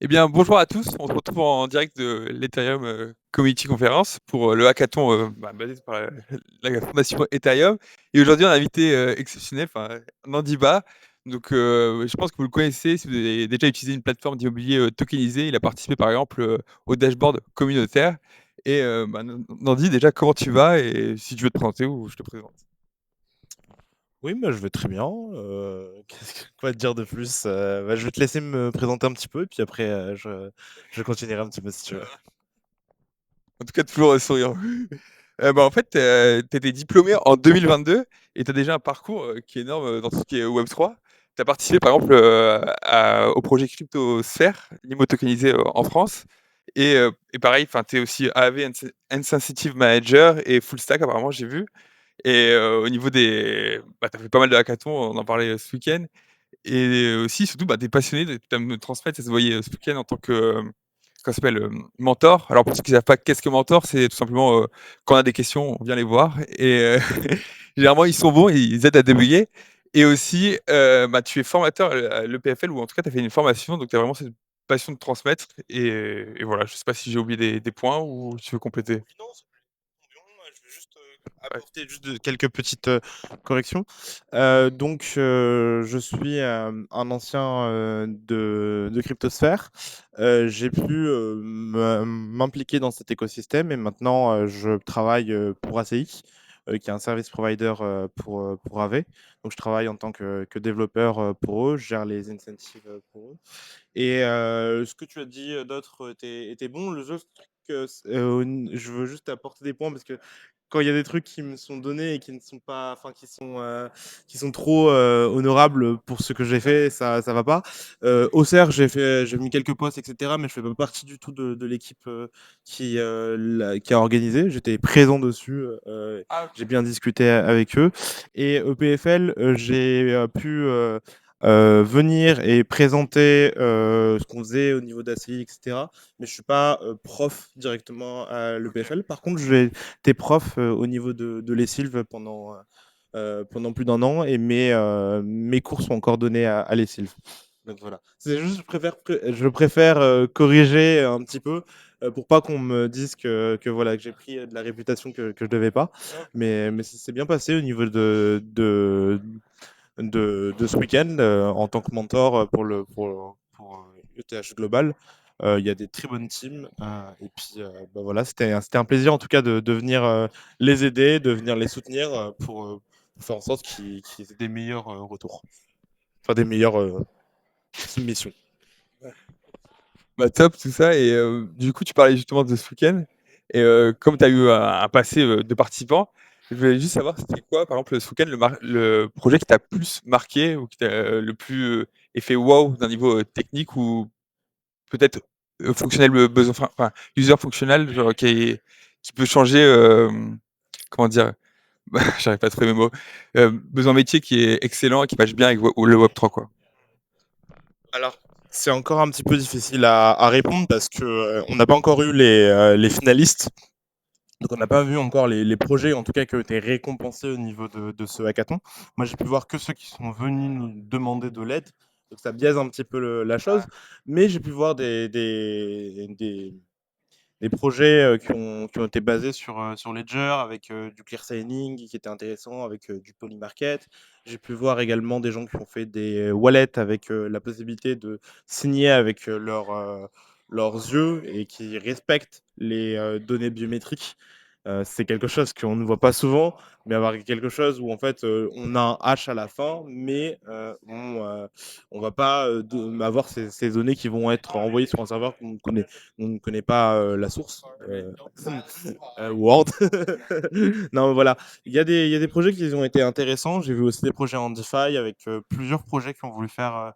Eh bien, bonjour à tous. On se retrouve en direct de l'Ethereum Community Conference pour le hackathon basé par la fondation Ethereum. Et aujourd'hui, on a un invité exceptionnel, Nandi Ba. Donc, je pense que vous le connaissez si vous avez déjà utilisé une plateforme d'immobilier tokenisée. Il a participé, par exemple, au dashboard communautaire. Et Nandi, déjà, comment tu vas? Et si tu veux te présenter ou je te présente. Oui, moi je vais très bien. Quoi te dire de plus? Je vais te laisser me présenter un petit peu et puis après je continuerai un petit peu si tu veux. En tout cas, toujours souriant. En fait, tu étais diplômé en 2022 et tu as déjà un parcours qui est énorme dans tout ce qui est Web3. Tu as participé par exemple au projet CryptoSphere, l'IMO tokenisé en France. Et pareil, tu es aussi AAV Insensitive Manager et Full Stack, apparemment, j'ai vu. Et au niveau des. Tu as fait pas mal de hackathons, on en parlait ce week-end. Et aussi, surtout, tu es passionné, tu aimes me transmettre, ça se voyait ce week-end en tant que, ça s'appelle mentor. Alors pour ceux qui ne savent pas qu'est-ce que mentor, c'est tout simplement quand on a des questions, on vient les voir. Et généralement, ils sont bons, ils aident à débugger. Et aussi, tu es formateur à l'EPFL, ou en tout cas, tu as fait une formation, donc tu as vraiment cette passion de transmettre. Et voilà, je ne sais pas si j'ai oublié des points ou tu veux compléter. Oui, non, c'est bien. Je vais juste Ouais. apporter quelques petites corrections. Je suis un ancien de Cryptosphère. J'ai pu m'impliquer dans cet écosystème et maintenant je travaille pour ACI, qui est un service provider pour AV. Donc je travaille en tant que développeur pour eux, je gère les incentives pour eux. Et ce que tu as dit d'autre était bon. Le seul truc, je veux juste apporter des points parce que quand il y a des trucs qui me sont donnés et qui ne sont pas, enfin qui sont trop honorables pour ce que j'ai fait, ça va pas. Auxerre, j'ai mis quelques posts, etc. Mais je fais pas partie du tout de l'équipe qui a organisé. J'étais présent dessus. Ah, J'ai bien discuté avec eux. Et EPFL, j'ai pu venir et présenter ce qu'on faisait au niveau d'ACI, etc. Mais je suis pas prof directement à ok. l'EPFL. Par contre, j'ai été prof au niveau de l'ESILV pendant plus d'un an et mes cours sont encore donnés à l'ESILV. Donc voilà. C'est juste, je préfère corriger un petit peu pour pas qu'on me dise que j'ai pris de la réputation que je devais pas. Ok. Mais c'est bien passé au niveau de ce week-end en tant que mentor pour ETH Global. Il y a des très bonnes teams. Et puis, voilà, c'était un plaisir en tout cas de venir les aider, de venir les soutenir pour faire en sorte qu'ils aient des meilleurs retours. Enfin, des meilleures missions. Bah, top, tout ça. Et du coup, tu parlais justement de ce week-end. Et comme tu as eu un passé de participant, je voulais juste savoir, c'était quoi, par exemple, ce week-end, le projet qui t'a plus marqué ou qui t'a le plus effet wow d'un niveau technique ou peut-être fonctionnel, besoin, user fonctionnel, genre qui peut changer, comment dire, j'arrive pas à trouver mes mots, besoin métier qui est excellent et qui matche bien avec le Web3, quoi. Alors, c'est encore un petit peu difficile à répondre parce que on n'a pas encore eu les finalistes. Donc, on n'a pas vu encore les projets, en tout cas, qui ont été récompensés au niveau de ce hackathon. Moi, j'ai pu voir que ceux qui sont venus nous demander de l'aide. Donc, ça biaise un petit peu la chose. Mais j'ai pu voir des projets qui ont été basés sur Ledger avec du clear signing qui était intéressant, avec du polymarket. J'ai pu voir également des gens qui ont fait des wallets avec la possibilité de signer avec leurs yeux et qui respectent les données biométriques. C'est quelque chose qu'on ne voit pas souvent, mais avoir quelque chose où en fait on a un H à la fin, mais on va pas avoir ces données qui vont être envoyées sur un serveur on ne connaît pas la source. Word. Non, voilà. Il y a des projets qui ont été intéressants. J'ai vu aussi des projets en DeFi avec plusieurs projets qui ont voulu faire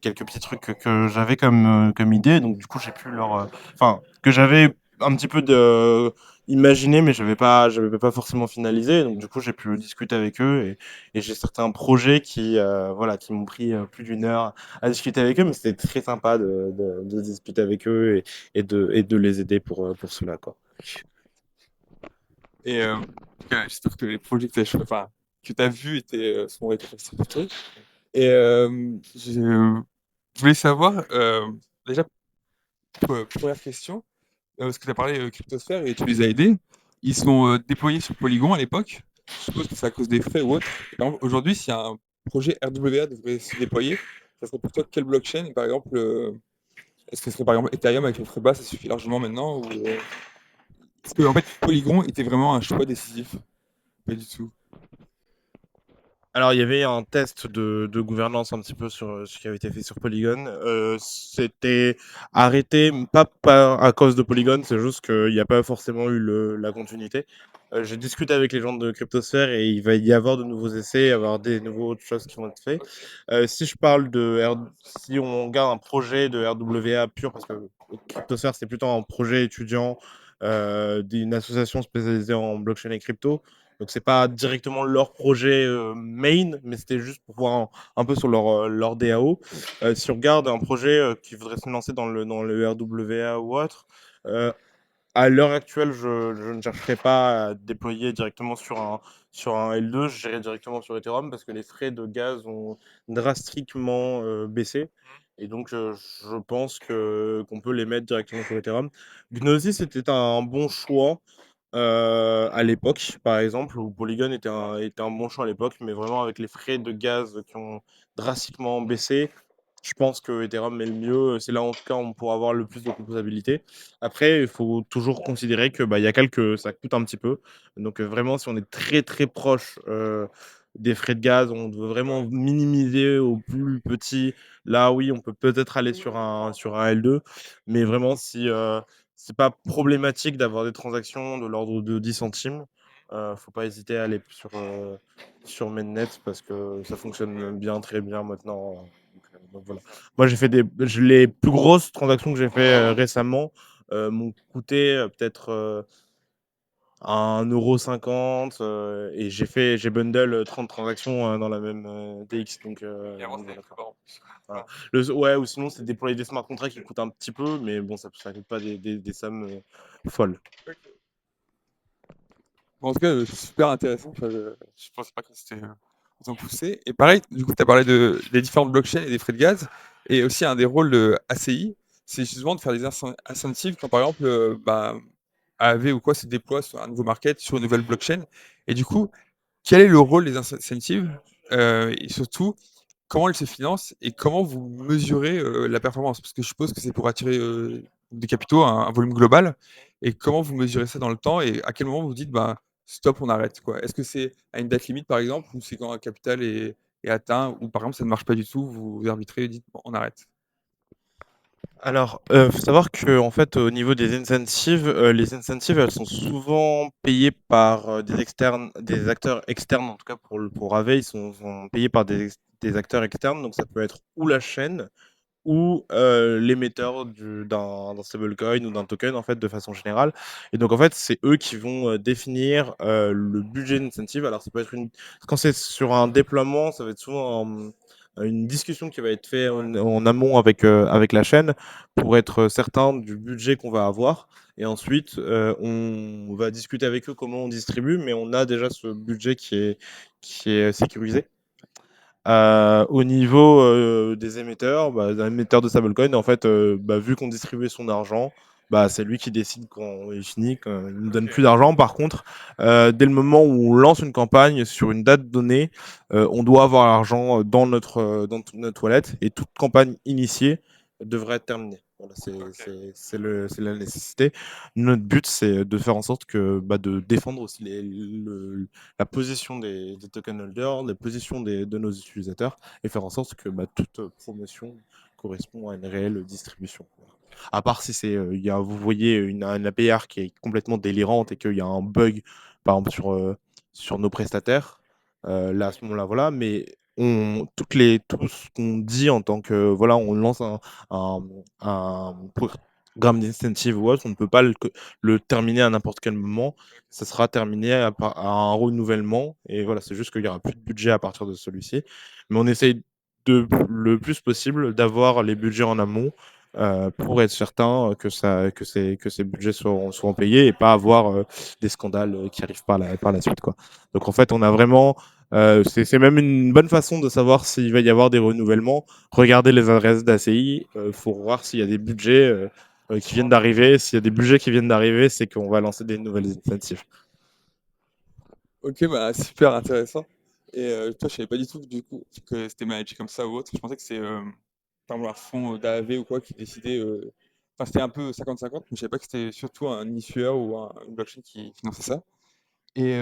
quelques petits trucs que j'avais comme idée. Donc, du coup, j'ai pu enfin, que j'avais un petit peu imaginé, mais j'avais pas forcément finalisé. Donc, du coup, j'ai pu discuter avec eux et j'ai certains projets qui m'ont pris plus d'une heure à discuter avec eux, mais c'était très sympa de discuter avec eux et de les aider pour cela, quoi. Et j'espère que les projets que tu as vus sont récompensés. Et je voulais savoir. Déjà, première question, parce que tu as parlé Cryptosphère et tu les as aidés. Ils sont déployés sur Polygon à l'époque. Je suppose que c'est à cause des frais ou autre. Par exemple, aujourd'hui, si un projet RWA devrait se déployer, ça serait pour toi quelle blockchain? Et par exemple, est-ce que ce serait par exemple Ethereum avec les frais bas, ça suffit largement maintenant ou est-ce que en fait Polygon était vraiment un choix décisif? Pas du tout. Alors, il y avait un test de gouvernance un petit peu sur ce qui avait été fait sur Polygon. C'était arrêté, pas à cause de Polygon, c'est juste qu'il n'y a pas forcément eu la continuité. J'ai discuté avec les gens de Cryptosphère et il va y avoir de nouveaux essais, y avoir des nouveaux choses qui vont être faites. Ok. Si je parle si on regarde un projet de RWA pur, parce que Cryptosphère c'est plutôt un projet étudiant d'une association spécialisée en blockchain et crypto. Donc c'est pas directement leur projet main, mais c'était juste pour voir un peu sur leur DAO. Si on regarde un projet qui voudrait se lancer dans le RWA ou autre, euh, à l'heure actuelle, je ne chercherai pas à déployer directement sur un L2, je j'irai directement sur Ethereum parce que les frais de gaz ont drastiquement baissé. Et donc, je pense qu'on peut les mettre directement sur Ethereum. Gnosis était un bon choix à l'époque, par exemple, où Polygon était un bon choix à l'époque, mais vraiment avec les frais de gaz qui ont drastiquement baissé, je pense que Ethereum est le mieux. C'est là en tout cas où on pourra avoir le plus de composabilité. Après, il faut toujours considérer que bah, il y a ça coûte un petit peu. Donc vraiment, si on est très très proche des frais de gaz, on veut vraiment minimiser au plus petit. Là, oui, on peut peut-être aller sur un L2, mais vraiment si c'est pas problématique d'avoir des transactions de l'ordre de 10 centimes. Faut pas hésiter à aller sur Mainnet parce que ça fonctionne bien, très bien maintenant. Donc voilà. Moi, les plus grosses transactions que j'ai fait récemment m'ont coûté peut-être 1,50 € et j'ai bundle 30 transactions dans la même DX. Généralement, Donc c'est des voilà. frais bas en plus. Voilà. Ouais, ou sinon, c'est déployer des smart contracts qui coûtent un petit peu, mais bon, ça ne coûte pas des sommes folles. Ok. Bon, en tout cas, c'est super intéressant. Enfin, je pensais pas que c'était autant poussé. Et pareil, du coup, tu as parlé des différentes blockchains et des frais de gaz. Et aussi, un des rôles de ACI, c'est justement de faire des incentives quand, par exemple, bah, AAV ou quoi se déploie sur un nouveau market, sur une nouvelle blockchain. Et du coup, quel est le rôle des incentives et surtout, comment elles se financent et comment vous mesurez la performance? Parce que je suppose que c'est pour attirer des capitaux, un volume global. Et comment vous mesurez ça dans le temps et à quel moment vous dites, bah, stop, on arrête, quoi? Est-ce que c'est à une date limite, par exemple, ou c'est quand un capital est atteint, ou par exemple, ça ne marche pas du tout, vous arbitrez et dites, bon, on arrête? Alors, faut savoir que en fait, au niveau des incentives, les incentives, elles sont souvent payées par des acteurs externes, en tout cas pour Aave, ils sont payés par des acteurs externes. Donc ça peut être ou la chaîne ou l'émetteur d'un stablecoin ou d'un token en fait de façon générale. Et donc en fait c'est eux qui vont définir le budget d'incentive. Alors ça peut être quand c'est sur un déploiement, ça va être souvent une discussion qui va être faite en amont avec la chaîne pour être certain du budget qu'on va avoir. Et ensuite, on va discuter avec eux comment on distribue, mais on a déjà ce budget qui est sécurisé. Au niveau des émetteurs, d'un émetteur de stablecoin, en fait, vu qu'on distribuait son argent, c'est lui qui décide quand il finit, quand il ne nous donne Ok. plus d'argent. Par contre, dès le moment où on lance une campagne sur une date donnée, on doit avoir l'argent dans notre wallet et toute campagne initiée devrait être terminée. Voilà, Ok. c'est la nécessité. Notre but, c'est de faire en sorte de défendre aussi la position des token holders, la position de nos utilisateurs et faire en sorte que toute promotion correspond à une réelle distribution. Voilà. À part si vous voyez une APR qui est complètement délirante et qu'il y a un bug, par exemple, sur nos prestataires, là, à ce moment-là, voilà, mais tout ce qu'on dit en tant que, voilà, on lance un, un programme d'incentive ou autre, on ne peut pas le terminer à n'importe quel moment, ça sera terminé à un renouvellement. Et voilà, c'est juste qu'il n'y aura plus de budget à partir de celui-ci. Mais on essaye le plus possible d'avoir les budgets en amont pour être certain que ces budgets seront payés et pas avoir des scandales qui arrivent par la suite, quoi. Donc en fait, on a vraiment C'est même une bonne façon de savoir s'il va y avoir des renouvellements. Regardez les adresses d'ACI, faut voir s'il y a des budgets qui viennent d'arriver. S'il y a des budgets qui viennent d'arriver, c'est qu'on va lancer des nouvelles initiatives. Ok, bah super intéressant. Et toi, je savais pas du tout du coup que c'était managé comme ça ou autre. Je pensais que c'est par exemple un fonds d'AAV ou quoi qui décidait. Enfin, c'était un peu 50-50, mais je savais pas que c'était surtout un issueur ou une blockchain qui finançait ça. Et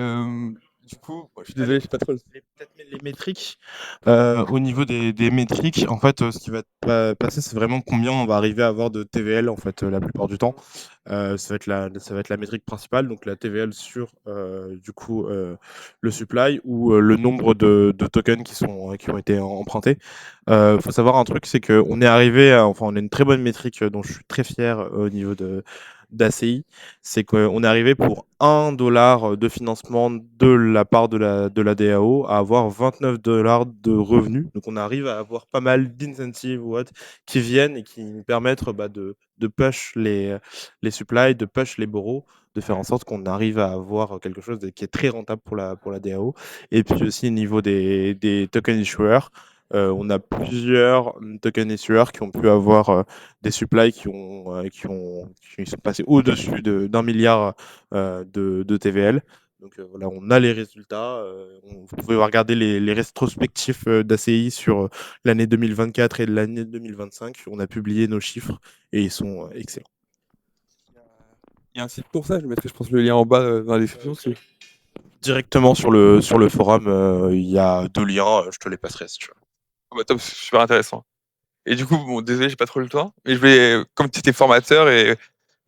du coup, bon, je suis désolé, je sais pas trop. Peut-être les métriques. Au niveau des métriques, en fait, ce qui va passer, c'est vraiment combien on va arriver à avoir de TVL, en fait, la plupart du temps. Ça va être la métrique principale, donc la TVL sur, du coup, le supply ou le nombre de tokens qui ont été empruntés. Faut savoir un truc, c'est qu'on est arrivé enfin, on a une très bonne métrique dont je suis très fier au niveau d'ACI, c'est qu'on est arrivé pour 1 $ de financement de la part de la DAO à avoir 29 $ de revenus. Donc on arrive à avoir pas mal d'incentives ou autres qui viennent et qui nous permettent de push les supplies, de push les borrows, de faire en sorte qu'on arrive à avoir quelque chose qui est très rentable pour la DAO. Et puis aussi au niveau des token issuers, on a plusieurs token issuers qui ont pu avoir des supplies qui sont passés au-dessus d'1 milliard de TVL. Donc voilà, on a les résultats. Vous pouvez regarder les rétrospectifs d'ACI sur l'année 2024 et l'année 2025. On a publié nos chiffres et ils sont excellents. Il y a un site pour ça, je mettrai, je pense, le lien en bas dans la description. Directement sur le forum, il y a 2 liens, je te les passerai si tu veux. Ah bah top, c'est super intéressant. Et du coup, bon, désolé, j'ai pas trop le temps, mais je vais, comme tu étais formateur, et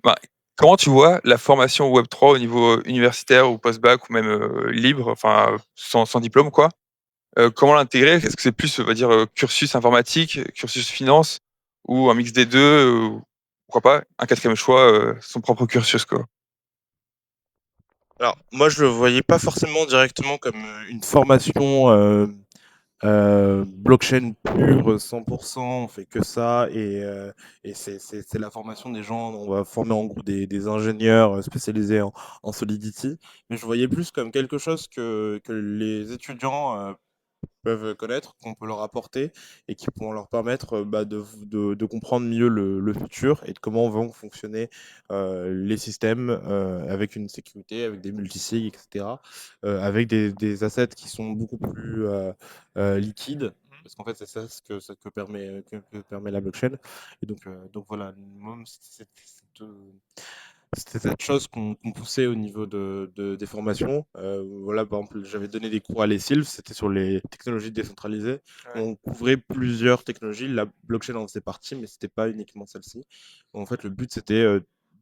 bah, comment tu vois la formation Web3 au niveau universitaire ou post-bac ou même libre, enfin sans diplôme, quoi. Comment l'intégrer? Est-ce que c'est plus, on va dire, cursus informatique, cursus finance, ou un mix des deux, pourquoi pas un quatrième choix, son propre cursus, quoi. Alors, moi, je le voyais pas forcément directement comme une formation blockchain pure, 100%, on fait que ça, et c'est la formation des gens, on va former en gros des ingénieurs spécialisés en Solidity, mais je voyais plus comme quelque chose que les étudiants peuvent connaître, qu'on peut leur apporter et qui pourront leur permettre de comprendre mieux le futur et de comment vont fonctionner les systèmes avec une sécurité, avec des multisigs, etc. Avec des assets qui sont beaucoup plus liquides. Parce qu'en fait, c'est ça que permet la blockchain. Et donc voilà, moi, c'était cette chose qu'on poussait au niveau des formations. Voilà, par exemple, j'avais donné des cours à l'ESILF, c'était sur les technologies décentralisées. Ouais. On couvrait plusieurs technologies, la blockchain en faisait partie, mais c'était pas uniquement celle-ci. En fait, le but, c'était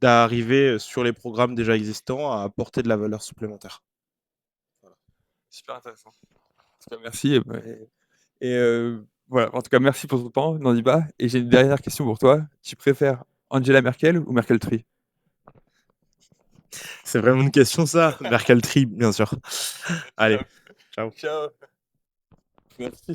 d'arriver sur les programmes déjà existants à apporter de la valeur supplémentaire. Voilà. Super intéressant. En tout cas, merci. Et voilà, en tout cas, merci pour ton temps, Nandiba. Et j'ai une dernière question pour toi. Tu préfères Angela Merkel ou Merkel Tree? C'est vraiment une question, ça. Merkel Tree, bien sûr. Allez, ciao. Ciao. Merci.